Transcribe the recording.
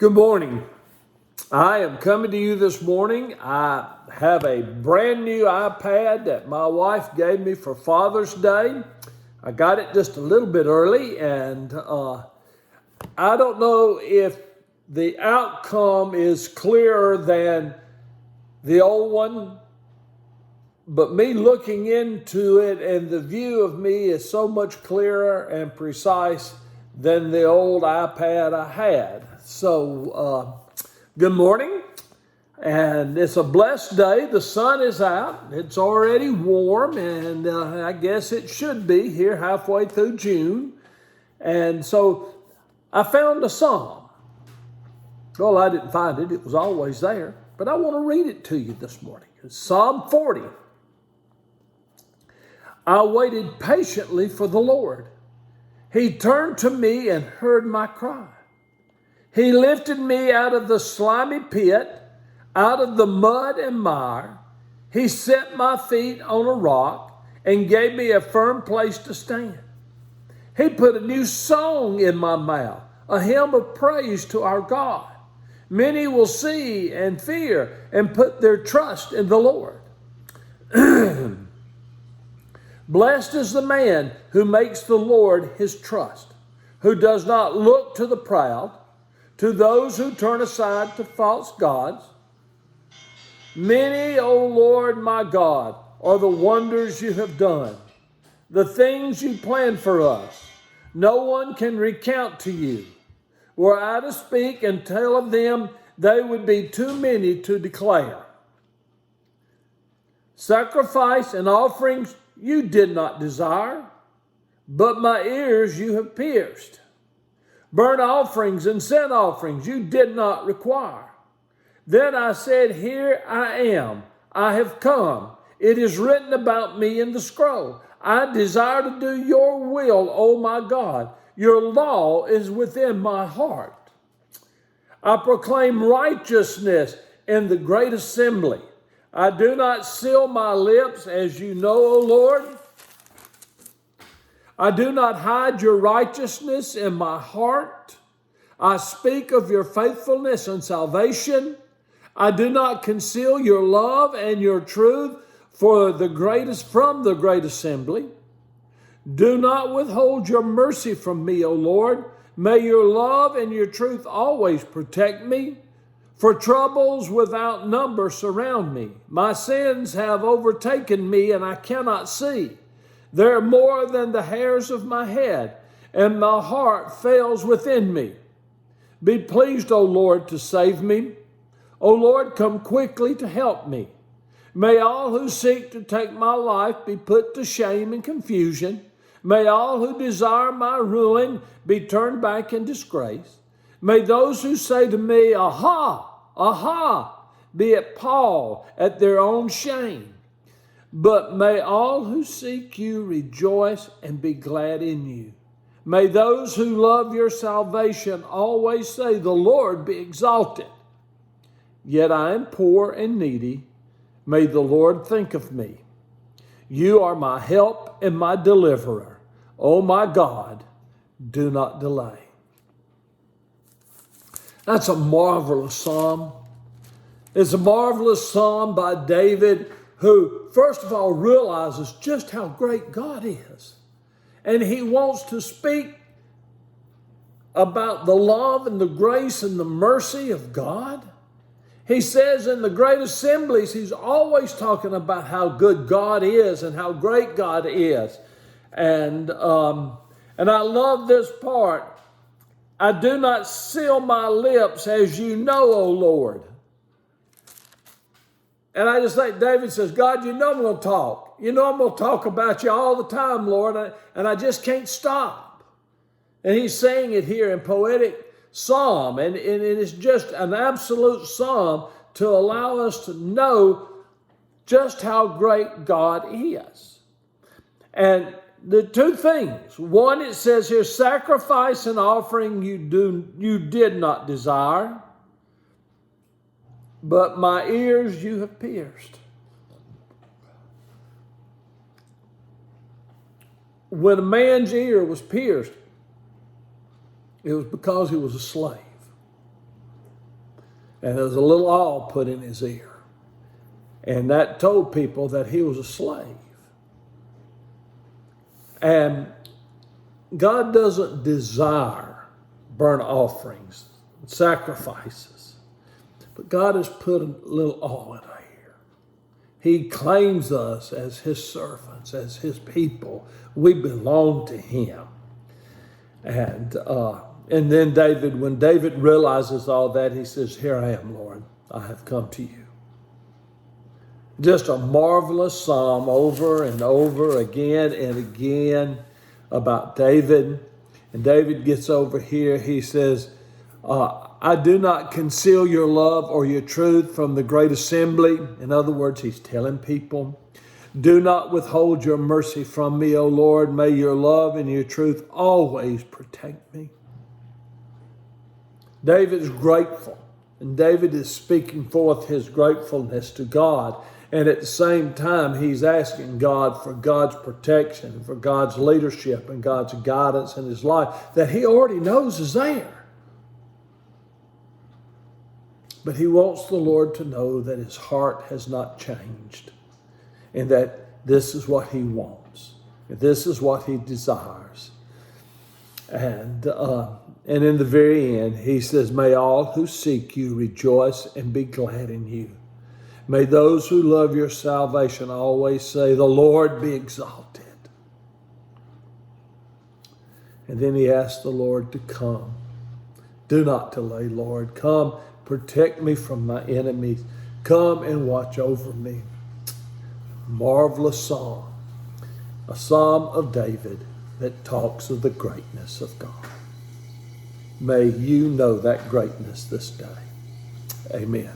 Good morning. I am coming to you this morning. I have a brand new iPad that my wife gave me for Father's Day. I got it just a little bit early, and I don't know if the outcome is clearer than the old one, but me looking into it and the view of me is so much clearer and precise than the old iPad I had. So, good morning, and it's a blessed day. The sun is out. It's already warm, and I guess it should be here halfway through June. And so I found a psalm. Well, I didn't find it. It was always there, but I want to read it to you this morning. It's Psalm 40. I waited patiently for the Lord. He turned to me and heard my cry. He lifted me out of the slimy pit, out of the mud and mire. He set my feet on a rock and gave me a firm place to stand. He put a new song in my mouth, a hymn of praise to our God. Many will see and fear and put their trust in the Lord. Blessed is the man who makes the Lord his trust, who does not look to the proud, to those who turn aside to false gods. Many, O Lord my God, are the wonders you have done, the things you planned for us. No one can recount to you. Were I to speak and tell of them, they would be too many to declare. Sacrifice and offerings you did not desire, but my ears you have pierced. Burnt offerings and sin offerings you did not require. Then I said, here I am. I have come. It is written about me in the scroll. I desire to do your will, O my God. Your law is within my heart. I proclaim righteousness in the great assembly. I do not seal my lips, as you know, O Lord. I do not hide your righteousness in my heart. I speak of your faithfulness and salvation. I do not conceal your love and your truth from the great assembly. Do not withhold your mercy from me, O Lord. May your love and your truth always protect me. For troubles without number surround me. My sins have overtaken me, and I cannot see. They are more than the hairs of my head, and my heart fails within me. Be pleased, O Lord, to save me. O Lord, come quickly to help me. May all who seek to take my life be put to shame and confusion. May all who desire my ruin be turned back in disgrace. May those who say to me, aha, aha, be appalled at their own shame. But may all who seek you rejoice and be glad in you. May those who love your salvation always say, the Lord be exalted. Yet I am poor and needy. May the Lord think of me. You are my help and my deliverer. Oh my God, do not delay. That's a marvelous psalm. It's a marvelous psalm by David, who, first of all, realizes just how great God is. And he wants to speak about the love and the grace and the mercy of God. He says in the great assemblies, he's always talking about how good God is and how great God is. And I love this part. I do not seal my lips, as you know, O Lord. And I just think David says, God, you know I'm going to talk. You know I'm going to talk about you all the time, Lord, and I just can't stop. And he's saying it here in poetic psalm, and it is just an absolute psalm to allow us to know just how great God is. And the two things. One, it says here, sacrifice and offering you did not desire, but my ears you have pierced. When a man's ear was pierced, it was because he was a slave. And there was a little awl put in his ear. And that told people that he was a slave. And God doesn't desire burnt offerings, sacrifices. But God has put a little awe in our ear. He claims us as his servants, as his people. We belong to him. And then David, when David realizes all that, he says, "Here I am, Lord. I have come to you." Just a marvelous psalm over and over again and again about David. And David gets over here. He says, I do not conceal your love or your truth from the great assembly. In other words, he's telling people, do not withhold your mercy from me, O Lord. May your love and your truth always protect me. David is grateful, and David is speaking forth his gratefulness to God. And at the same time, he's asking God for God's protection, for God's leadership and God's guidance in his life that he already knows is there. But he wants the Lord to know that his heart has not changed and that this is what he wants. This is what he desires. And in the very end, he says, may all who seek you rejoice and be glad in you. May those who love your salvation always say, the Lord be exalted. And then he asked the Lord to come. Do not delay, Lord. Come, protect me from my enemies. Come and watch over me. Marvelous psalm. A psalm of David that talks of the greatness of God. May you know that greatness this day. Amen.